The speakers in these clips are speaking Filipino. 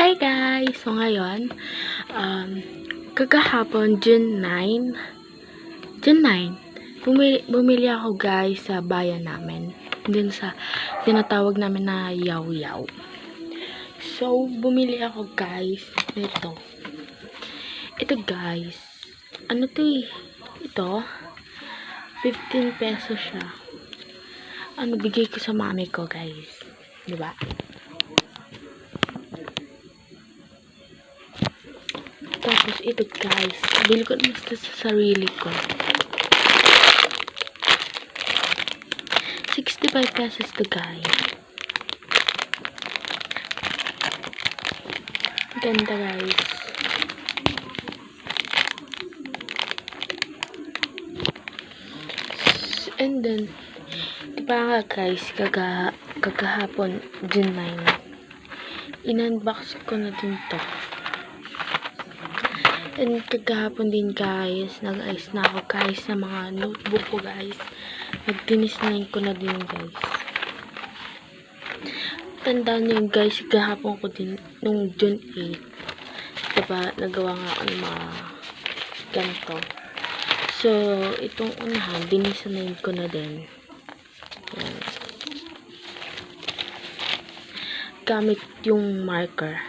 Hi guys! So ngayon, kagahapon, June 9, bumili ako guys sa bayan namin. Dun sa tinatawag namin na yaw-yaw. So, bumili ako guys nito. Ito guys, ano to eh? Ito, 15 pesos siya. Bigay ko sa mami ko guys. Diba? Tapos ito guys, bili ko na sa sarili ko. 65 pesos to guys. Ganda guys. And then, diba nga guys, kagahapon, June 9, in-unbox ko na din to. And kagahapon din guys, nag-ayos na ako guys sa mga notebook ko guys. Nag-dinisnayin ko na din guys. Tandaan nyo guys, kagahapon ko din, nung June 8. Diba, nagawa nga ako ng mga ganito. So, itong unahan, dinisnayin ko na din. Yan. Gamit yung marker.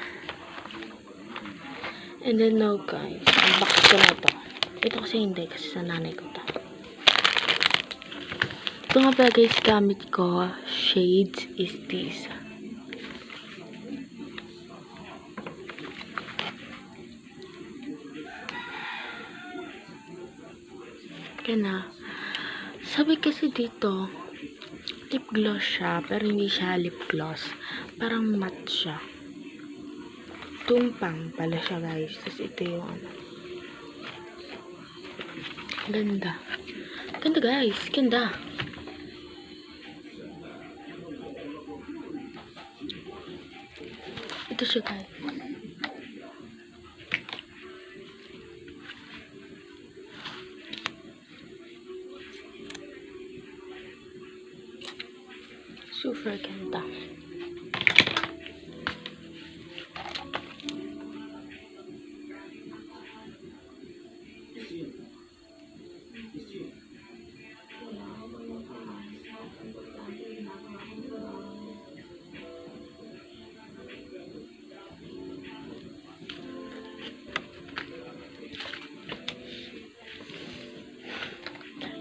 And then now guys, unbox ko na to. Ito kasi hindi, kasi sa nanay ko to. Ito nga pala guys, gamit ko, shades is this. Kaya na, sabi kasi dito, lip gloss siya, pero hindi siya lip gloss. Parang matte siya. Tumpang pala siya guys. Tapos ito yung ano. Ganda. Ganda guys. Ganda. Ito siya guys. Super ganda.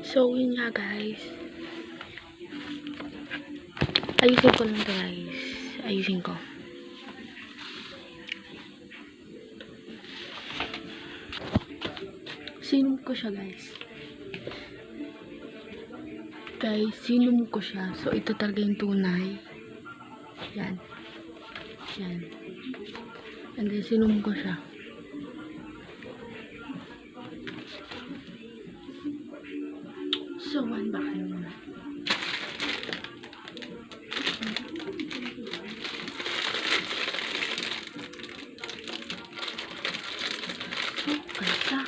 So, yun nga guys. Ayusin ko lang to guys. Ayusin ko. Sinom ko siya guys. Guys, sinom ko siya. So, ito talaga yung tunay. Yan. Yan. And then, sinom ko siya. So, unboxing mo na. So, ganda.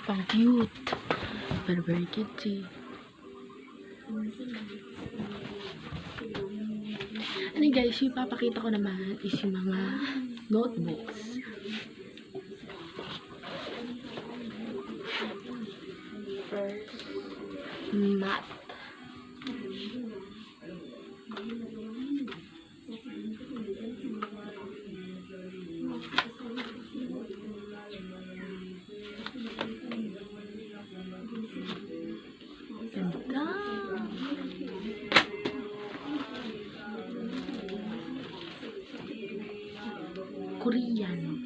Pang cute. Very cute. Ano guys, yung papakita ko naman is yung mga notebooks. Korean.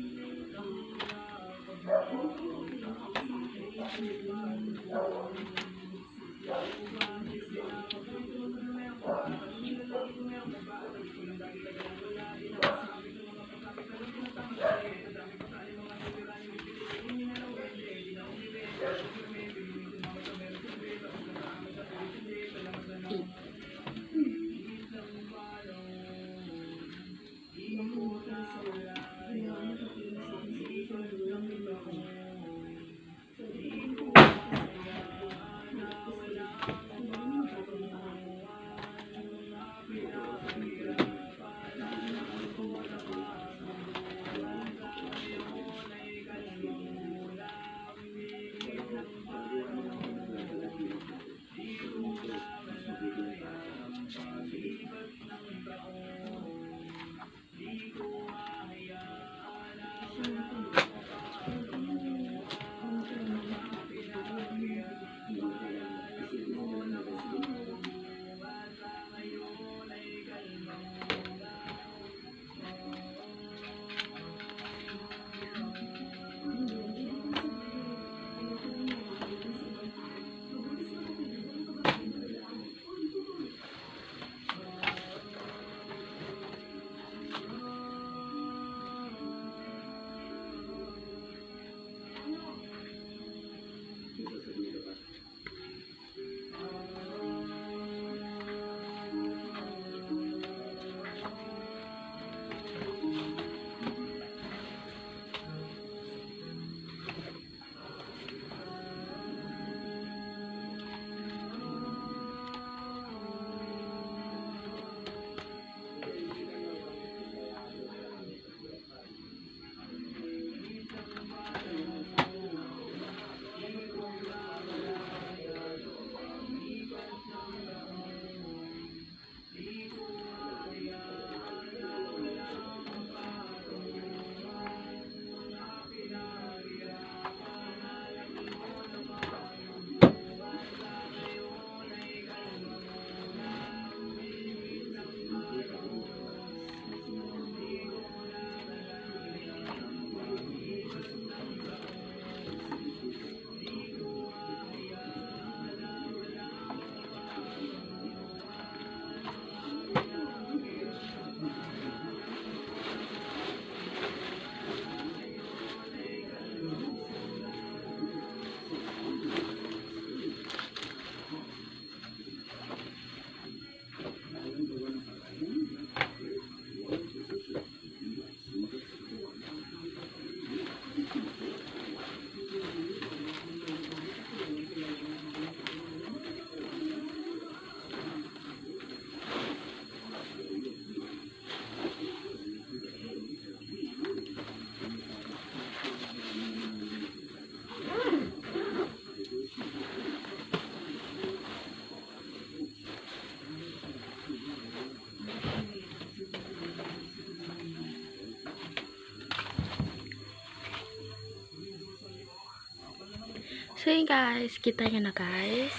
So yun guys, kita nyo na guys.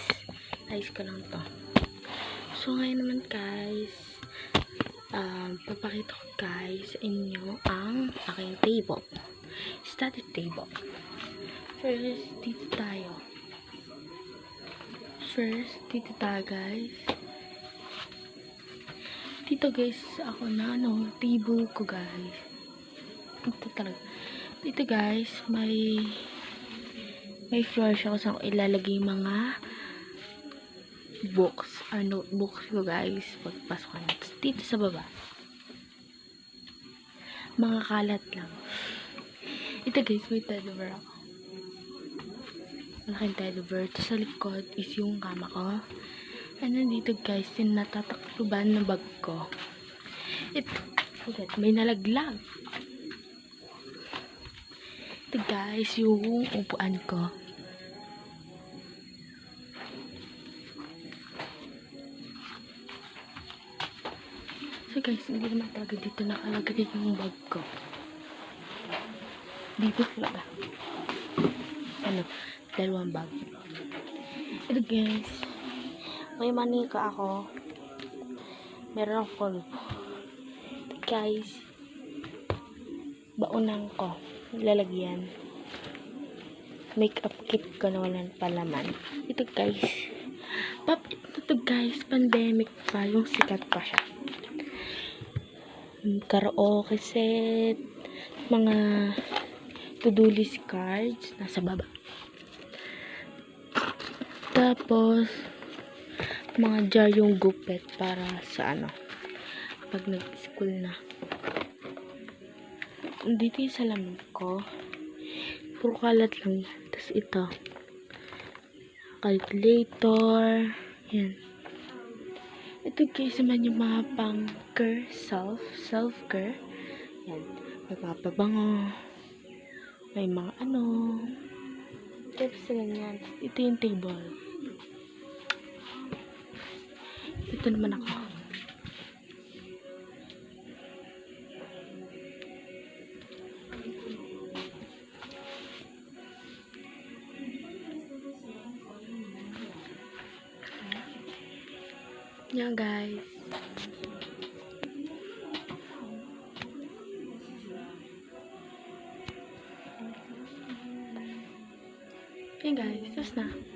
Ayos ko lang to. So ngayon naman guys, papakita ko guys sa inyo ang aking table. Study table. First, dito tayo. Guys. Dito guys, ako na table ko guys. Ito talaga. Dito guys, may floor siya kung saan ko ilalagay mga books or notebooks ko guys pagpasok ko. Dito sa baba mga kalat lang. Ito guys, may teddy bear ako. Malaking teddy bear. Ito sa likod is yung kama ko. And then dito guys, yung natatakluban ng bag ko. Ito, may nalaglag. Ito guys, yung upuan ko. So guys, hindi naman talaga dito nakalagay yung bag ko. Dito talaga. Dalawang bag. Ito guys, may manika ako. Meron akong guys. baunan ko. Lalagyan. Makeup kit ko na walang palaman. Ito guys. Ito guys. Pandemic pa. Yung sikat pa siya. Karaoke set. Mga to-do list cards. Nasa baba. Tapos, mga jar yung gupet para sa ano. Pag nag-school na. Dito yung salamin ko. Puro kalat lang. Tapos ito. Calculator. Yan. Ito guys naman yung mga pang-care, self-care. Yan. May mga pabango. May mga ano. Tapos ganyan. Ito yung table. Ito naman ako. Yan guys. Yan guys. Tapos na.